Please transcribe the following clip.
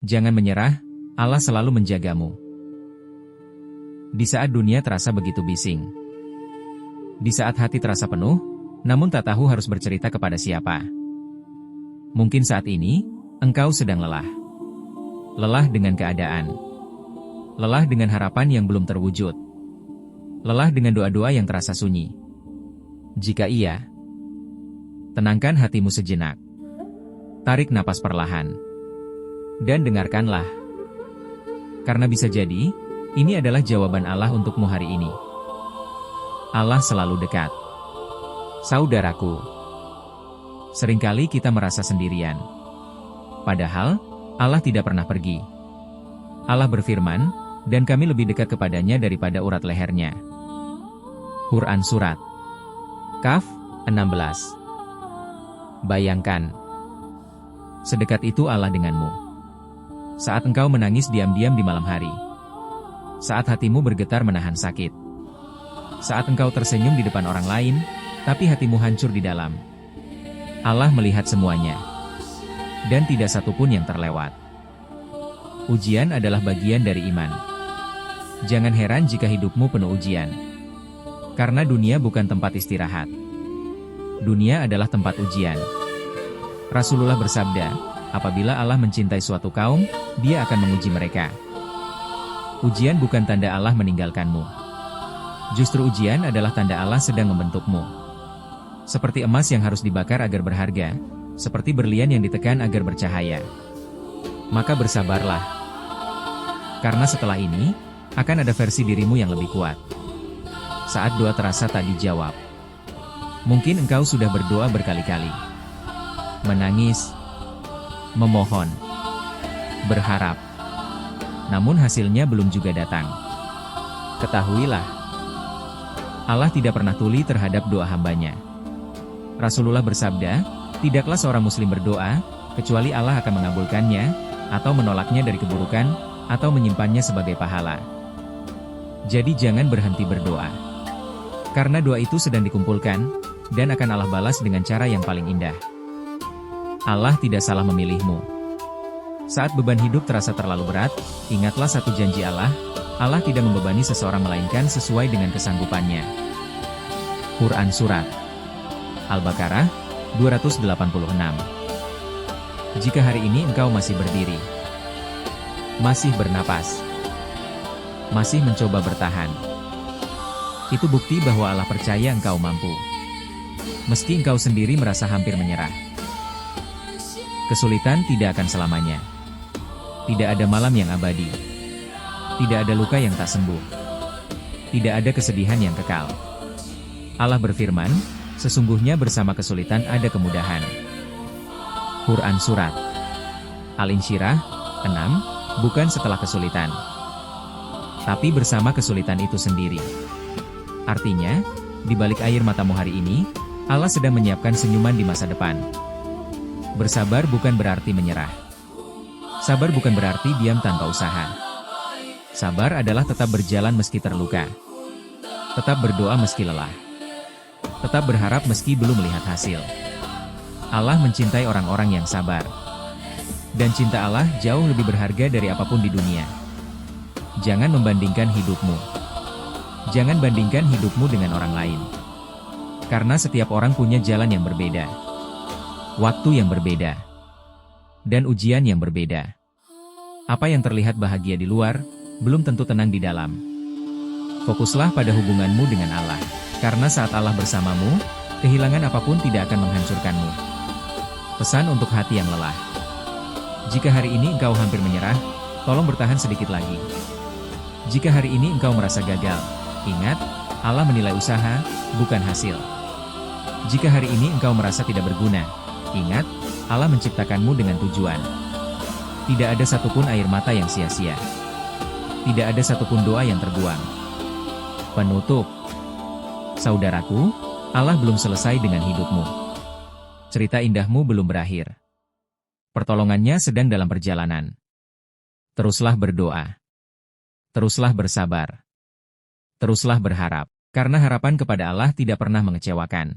Jangan menyerah, Allah selalu menjagamu. Di saat dunia terasa begitu bising. Di saat hati terasa penuh, namun tak tahu harus bercerita kepada siapa. Mungkin saat ini, engkau sedang lelah. Lelah dengan keadaan. Lelah dengan harapan yang belum terwujud. Lelah dengan doa-doa yang terasa sunyi. Jika iya, tenangkan hatimu sejenak. Tarik napas perlahan. Dan dengarkanlah. Karena bisa jadi, ini adalah jawaban Allah untukmu hari ini. Allah selalu dekat. Saudaraku, seringkali kita merasa sendirian. Padahal, Allah tidak pernah pergi. Allah berfirman, dan kami lebih dekat kepadanya daripada urat lehernya. Quran Surat Kaf 16. Bayangkan, sedekat itu Allah denganmu. Saat engkau menangis diam-diam di malam hari. Saat hatimu bergetar menahan sakit. Saat engkau tersenyum di depan orang lain, tapi hatimu hancur di dalam. Allah melihat semuanya. Dan tidak satupun yang terlewat. Ujian adalah bagian dari iman. Jangan heran jika hidupmu penuh ujian. Karena dunia bukan tempat istirahat. Dunia adalah tempat ujian. Rasulullah bersabda, apabila Allah mencintai suatu kaum, Dia akan menguji mereka. Ujian bukan tanda Allah meninggalkanmu. Justru ujian adalah tanda Allah sedang membentukmu. Seperti emas yang harus dibakar agar berharga, seperti berlian yang ditekan agar bercahaya. Maka bersabarlah. Karena setelah ini, akan ada versi dirimu yang lebih kuat. Saat doa terasa tak dijawab. Mungkin engkau sudah berdoa berkali-kali. Menangis, memohon, berharap. Namun hasilnya belum juga datang. Ketahuilah, Allah tidak pernah tuli terhadap doa hambanya. Rasulullah bersabda, tidaklah seorang muslim berdoa, kecuali Allah akan mengabulkannya, atau menolaknya dari keburukan, atau menyimpannya sebagai pahala. Jadi jangan berhenti berdoa. Karena doa itu sedang dikumpulkan, dan akan Allah balas dengan cara yang paling indah. Allah tidak salah memilihmu. Saat beban hidup terasa terlalu berat, ingatlah satu janji Allah, Allah tidak membebani seseorang melainkan sesuai dengan kesanggupannya. Quran Surat Al-Baqarah 286. Jika hari ini engkau masih berdiri, masih bernapas, masih mencoba bertahan, itu bukti bahwa Allah percaya engkau mampu. Meski engkau sendiri merasa hampir menyerah. Kesulitan tidak akan selamanya. Tidak ada malam yang abadi. Tidak ada luka yang tak sembuh. Tidak ada kesedihan yang kekal. Allah berfirman, sesungguhnya bersama kesulitan ada kemudahan. Quran Surat Al-Insyirah 6, bukan setelah kesulitan, tapi bersama kesulitan itu sendiri. Artinya, di balik air matamu hari ini, Allah sedang menyiapkan senyuman di masa depan. Bersabar bukan berarti menyerah. Sabar bukan berarti diam tanpa usaha. Sabar adalah tetap berjalan meski terluka. Tetap berdoa meski lelah. Tetap berharap meski belum melihat hasil. Allah mencintai orang-orang yang sabar. Dan cinta Allah jauh lebih berharga dari apapun di dunia. Jangan membandingkan hidupmu. Jangan bandingkan hidupmu dengan orang lain. Karena setiap orang punya jalan yang berbeda. Waktu yang berbeda. Dan ujian yang berbeda. Apa yang terlihat bahagia di luar, belum tentu tenang di dalam. Fokuslah pada hubunganmu dengan Allah. Karena saat Allah bersamamu, kehilangan apapun tidak akan menghancurkanmu. Pesan untuk hati yang lelah. Jika hari ini engkau hampir menyerah, tolong bertahan sedikit lagi. Jika hari ini engkau merasa gagal, ingat, Allah menilai usaha, bukan hasil. Jika hari ini engkau merasa tidak berguna, ingat, Allah menciptakanmu dengan tujuan. Tidak ada satupun air mata yang sia-sia. Tidak ada satupun doa yang terbuang. Penutup. Saudaraku, Allah belum selesai dengan hidupmu. Cerita indahmu belum berakhir. Pertolongannya sedang dalam perjalanan. Teruslah berdoa. Teruslah bersabar. Teruslah berharap. Karena harapan kepada Allah tidak pernah mengecewakan.